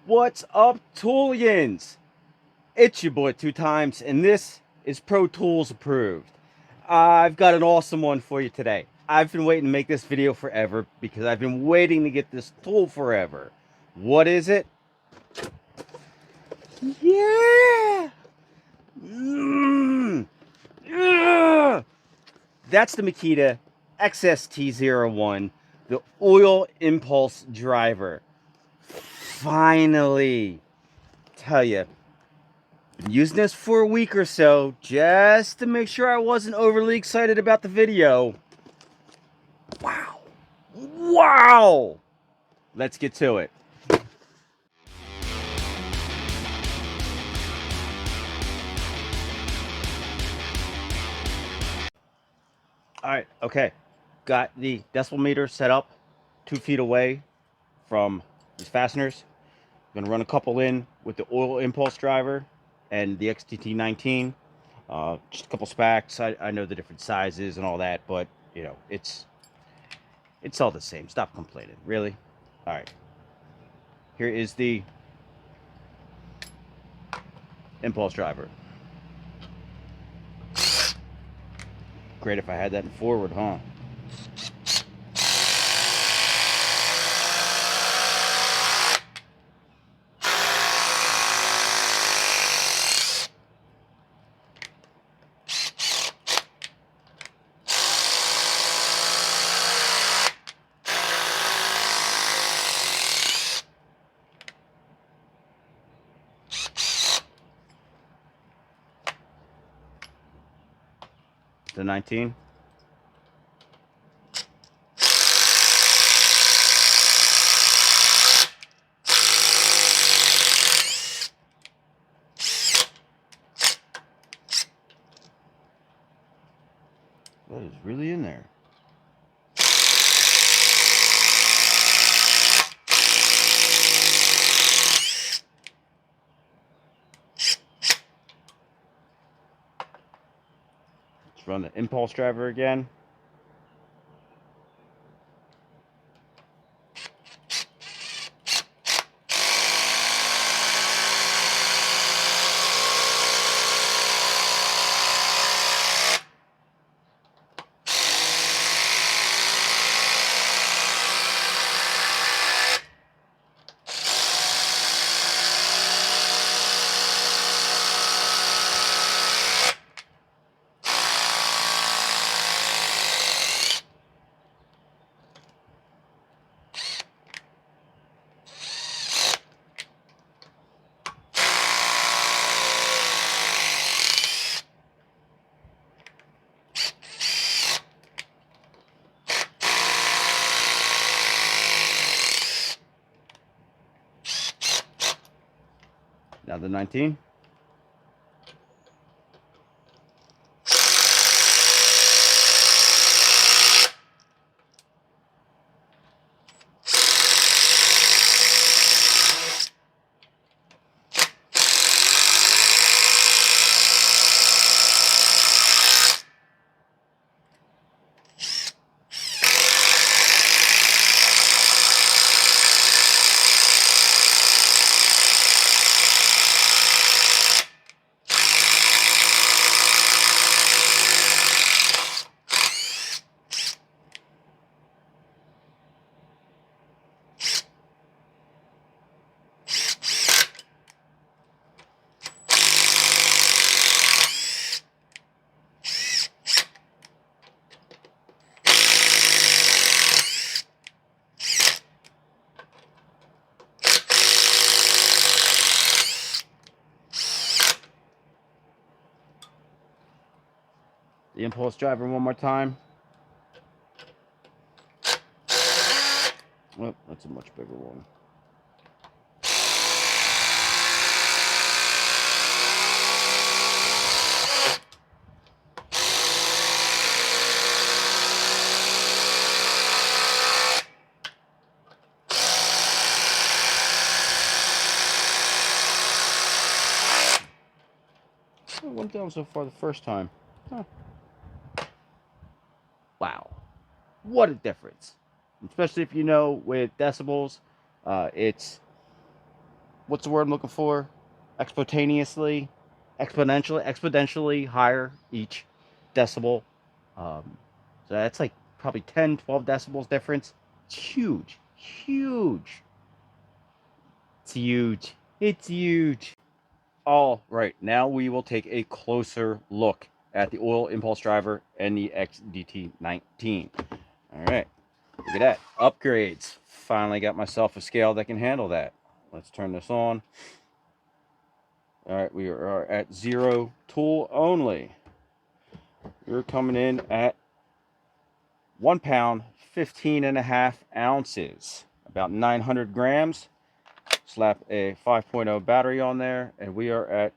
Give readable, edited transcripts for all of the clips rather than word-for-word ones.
What's up, Toolians? It's your boy 2 times, and this is Pro Tools approved. I've got an awesome one for you today. I've been waiting to make this video forever because I've been waiting to get this tool forever. What is it? Yeah! Yeah! That's the Makita XST01, the oil impulse driver. Finally! Tell you, been using this for a week or so just to make sure I wasn't overly excited about the video. Wow. Wow. Let's get to it. All right. Okay. Got the decibel meter set up 2 feet away from these fasteners. I'm gonna run a couple in with the oil impulse driver and the XST19. Just a couple specs. I know the different sizes and all that, but you know it's all the same. Stop complaining. Really. All right. Here is the impulse driver. Great if I had that in forward, huh? The 19. That is really in there. Let's run the impulse driver again. Now the 19. The impulse driver one more time. Oh, that's a much bigger one. It went down so far the first time. Huh. Wow. What a difference. Especially if you know with decibels, it's what's the word I'm looking for? Exponentially higher each decibel. So that's like probably 10, 12 decibels difference. It's huge, huge. It's huge. It's huge. All right, now we will take a closer look at the oil impulse driver and the XST01. All right, look at that. Upgrades. Finally got myself a scale that can handle that. Let's turn this on. All right, we are at 0 tool only. We're coming in at 1 pound, 15.5 ounces, about 900 grams. Slap a 5.0 battery on there, and we are at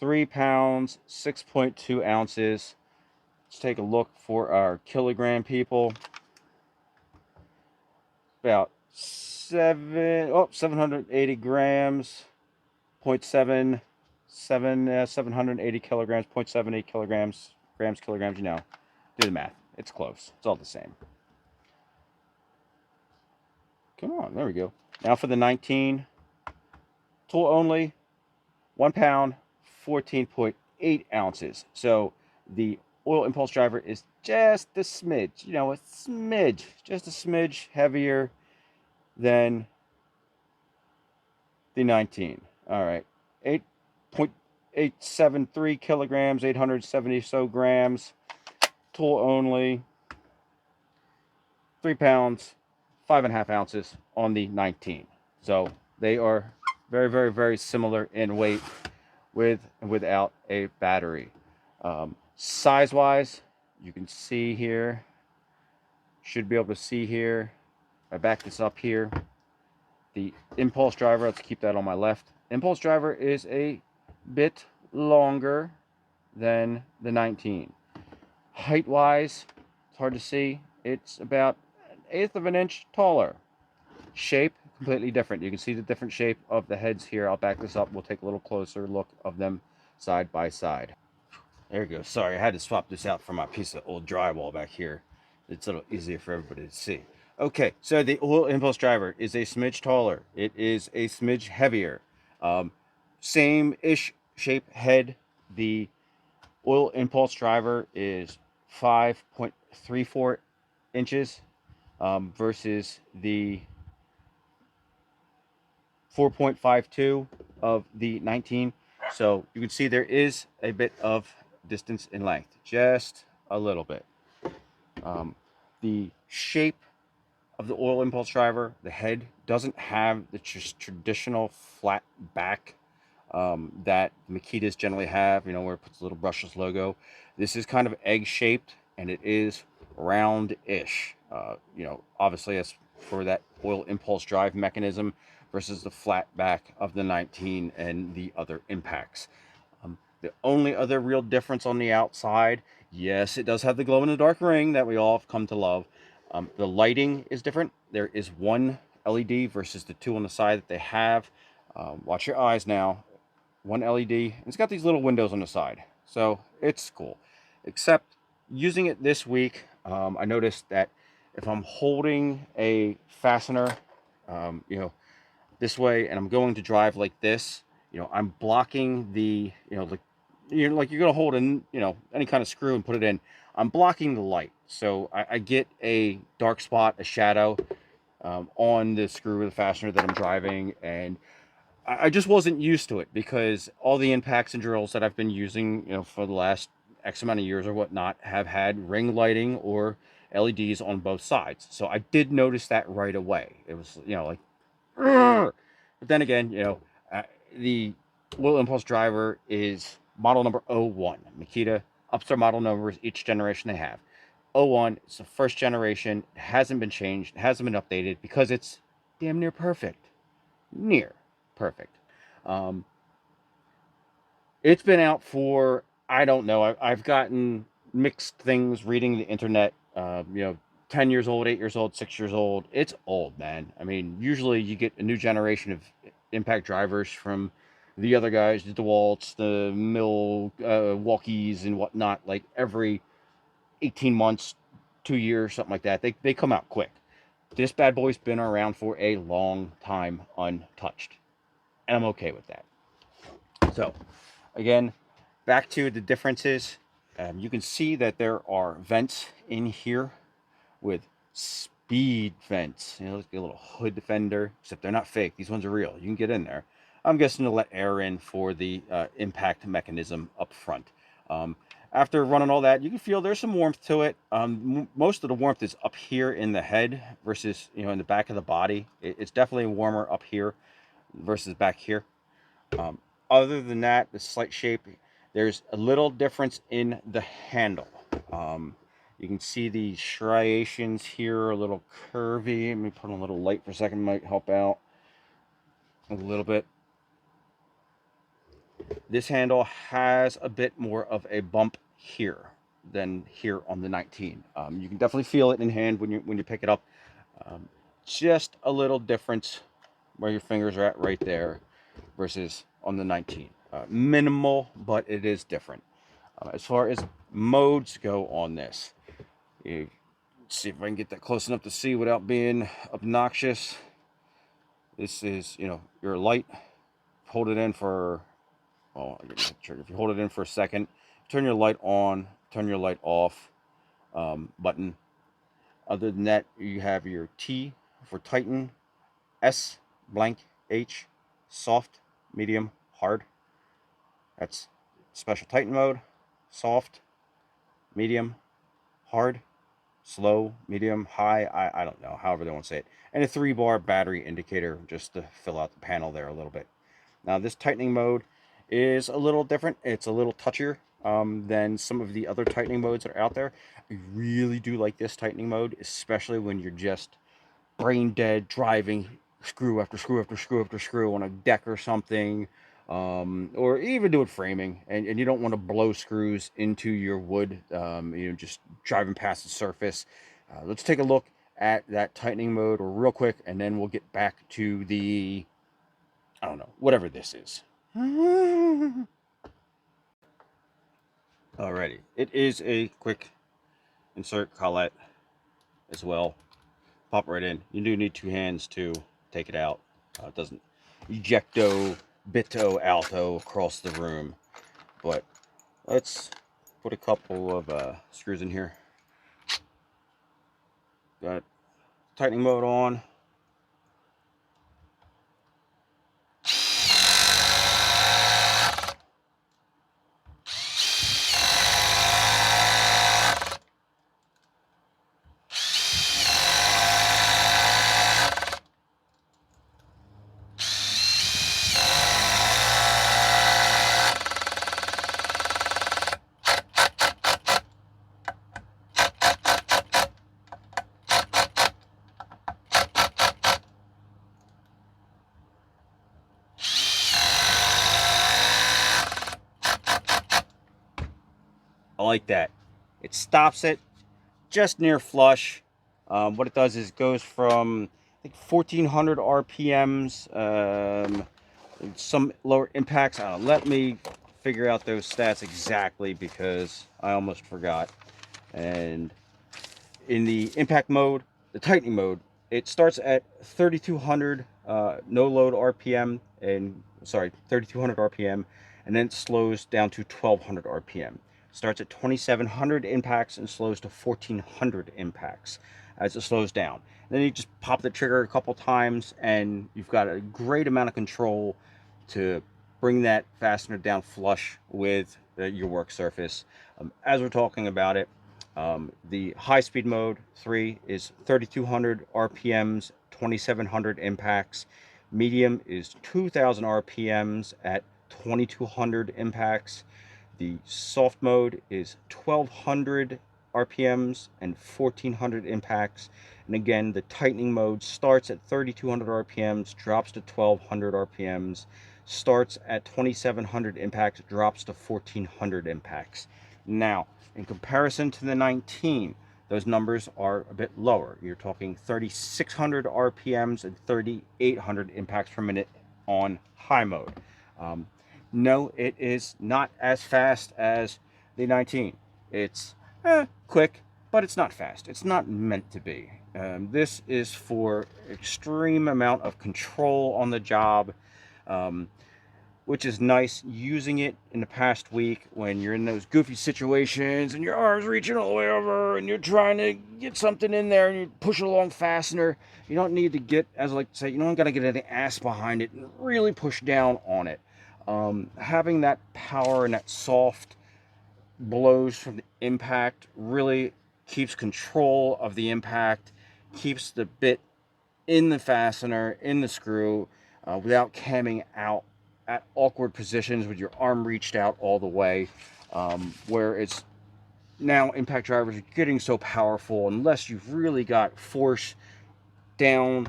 3 pounds, 6.2 ounces. Let's take a look for our kilogram people. About 780 grams, 780 kilograms, 0.78 kilograms, you know. Do the math. It's close. It's all the same. Come on, there we go. Now for the 19. Tool only, 1 pound, 14.8 ounces. So the oil impulse driver is just a smidge, you know, just a smidge heavier than the 19. All right, 8.873 kilograms, 870 so grams. Tool only, 3 pounds, 5.5 ounces on the 19. So they are very, very, very similar in weight with and without a battery. Size wise, you can see here, should be able to see here. I back this up here. The impulse driver, let's keep that on my left. Impulse driver is a bit longer than the 19. Height wise, it's hard to see. It's about 1/8 of an inch taller. Shape, completely different. You can see the different shape of the heads here. I'll back this up. We'll take a little closer look of them side by side. There we go. Sorry, I had to swap this out for my piece of old drywall back here. It's a little easier for everybody to see. Okay, so the oil impulse driver is a smidge taller. It is a smidge heavier. Same-ish shape head. The oil impulse driver is 5.34 inches versus the 4.52 of the 19. So you can see there is a bit of distance in length, just a little bit. The shape of the oil impulse driver, the head doesn't have the traditional flat back that Makitas generally have, you know, where it puts a little brushless logo. This is kind of egg shaped, and it is round-ish. You know, obviously as for that oil impulse drive mechanism versus the flat back of the 19 and the other impacts. The only other real difference on the outside, yes, it does have the glow-in-the-dark ring that we all have come to love. The lighting is different. There is one LED versus the two on the side that they have. Watch your eyes now. One LED. It's got these little windows on the side, so it's cool. Except using it this week, I noticed that if I'm holding a fastener, you know, this way, and I'm going to drive like this, you know, I'm blocking the, you know, like you're gonna hold in, you know, any kind of screw and put it in. I'm blocking the light, so I get a dark spot, a shadow on the screw of the fastener that I'm driving, and I just wasn't used to it because all the impacts and drills that I've been using, you know, for the last X amount of years or whatnot have had ring lighting or LEDs on both sides. So I did notice that right away. It was, you know, like, "Urgh." But then again, you know, the oil impulse driver is model number 01. Makita ups their model numbers each generation they have. 01, it's the first generation. It hasn't been changed. It hasn't been updated because it's damn near perfect. Near perfect. Um, it's been out for, I don't know, I've gotten mixed things reading the internet. You know, 10 years old, 8 years old, 6 years old. It's old, man. I mean, usually you get a new generation of impact drivers from the other guys, the DeWalt's, the Milwaukee's and whatnot, like every 18 months, 2 years, something like that. They come out quick. This bad boy's been around for a long time untouched. and I'm okay with that. So again, back to the differences. You can see that there are vents in here with speed vents. You know, like a little hood defender, except they're not fake. These ones are real. You can get in there. I'm guessing to let air in for the impact mechanism up front. After running all that, you can feel there's some warmth to it. Most of the warmth is up here in the head versus, you know, in the back of the body. It's definitely warmer up here versus back here. Other than that, the slight shape, there's a little difference in the handle. You can see the striations here, a little curvy. Let me put on a little light for a second, might help out a little bit. This handle has a bit more of a bump here than here on the 19. You can definitely feel it in hand when you pick it up. Just a little difference where your fingers are at right there versus on the 19. Minimal, but it is different. As far as modes go on this, let's see if I can get that close enough to see without being obnoxious. This is, you know, your light. Hold it in for, well, if you hold it in for a second, turn your light on, turn your light off button. Other than that, you have your T for Tighten, S blank H, soft, medium, hard. That's special Tighten mode, soft, medium, hard, slow, medium, high. I don't know, however they want to say it. And a 3-bar battery indicator just to fill out the panel there a little bit. Now this tightening mode is a little different. It's a little touchier than some of the other tightening modes that are out there. I really do like this tightening mode, especially when you're just brain dead driving screw after screw after screw after screw on a deck or something, or even doing framing, and you don't want to blow screws into your wood, you know, just driving past the surface. Let's take a look at that tightening mode real quick, and then we'll get back to the, I don't know, whatever this is. Alrighty, it is a quick insert collet as well. Pop right in. You do need 2 hands to take it out. It doesn't ejecto bitto alto across the room. But let's put a couple of screws in here. Got tightening mode on. I like that. It stops it just near flush. What it does is it goes from, I think, 1400 RPMs, some lower impacts. Let me figure out those stats exactly because I almost forgot. And in the impact mode, the tightening mode, it starts at 3200 no load RPM, and sorry, 3200 RPM, and then it slows down to 1200 RPM. Starts at 2700 impacts and slows to 1400 impacts as it slows down. And then you just pop the trigger a couple times and you've got a great amount of control to bring that fastener down flush with your work surface. As we're talking about it, the high speed mode 3 is 3200 RPMs, 2700 impacts. Medium is 2000 RPMs at 2200 impacts. The soft mode is 1200 RPMs and 1400 impacts. And again, the tightening mode starts at 3200 RPMs, drops to 1200 RPMs, starts at 2700 impacts, drops to 1400 impacts. Now, in comparison to the 19, those numbers are a bit lower. You're talking 3600 RPMs and 3800 impacts per minute on high mode. No, it is not as fast as the 19. It's quick, but it's not fast. It's not meant to be. This is for extreme amount of control on the job. which is nice. Using it in the past week when you're in those goofy situations and your arm's reaching all the way over and you're trying to get something in there and you push it along fastener. You don't need to get, as I like to say, you don't got to get any ass behind it and really push down on it. Having that power and that soft blows from the impact really keeps control of the impact, keeps the bit in the fastener, in the screw, without camming out at awkward positions with your arm reached out all the way, where it's now impact drivers are getting so powerful, unless you've really got force down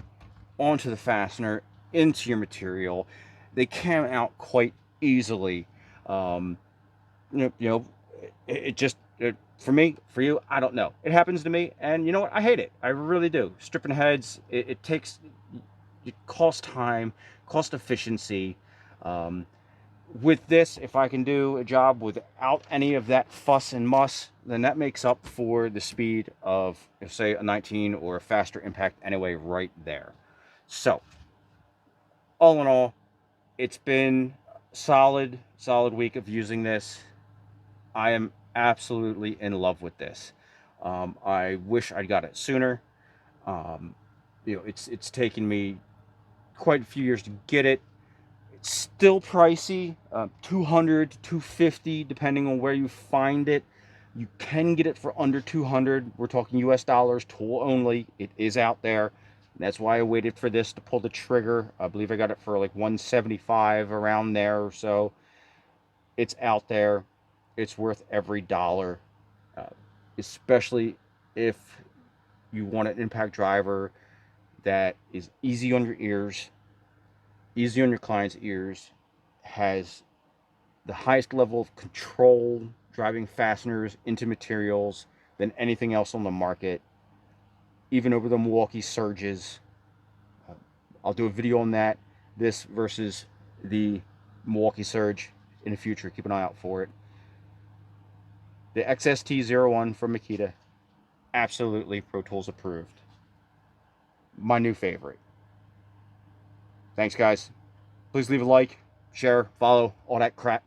onto the fastener into your material, they cam out quite easily. Um, it just, for me, for you, I don't know. It happens to me, and you know what? I hate it. I really do. Stripping heads, it takes, it costs time, cost efficiency. Um, with this, if I can do a job without any of that fuss and muss, then that makes up for the speed of, say, a 19 or a faster impact anyway, right there. So, all in all, it's been solid week of using this. I am absolutely in love with this. I wish I'd got it sooner. Um, it's taken me quite a few years to get it. It's still pricey, 200 to 250 depending on where you find it. You can get it for under 200. We're talking US dollars, tool only. It is out there. That's why I waited for this to pull the trigger. I believe I got it for like 175, around there or so. It's out there. It's worth every dollar, uh, especially if you want an impact driver that is easy on your ears, easy on your client's ears, has the highest level of control driving fasteners into materials than anything else on the market, even over the Milwaukee Surges. Uh, I'll do a video on that, this versus the Milwaukee Surge, in the future. Keep an eye out for it. The XST01 from Makita, absolutely Pro Tools approved. My new favorite. Thanks, guys. Please leave a like, share, follow, all that crap.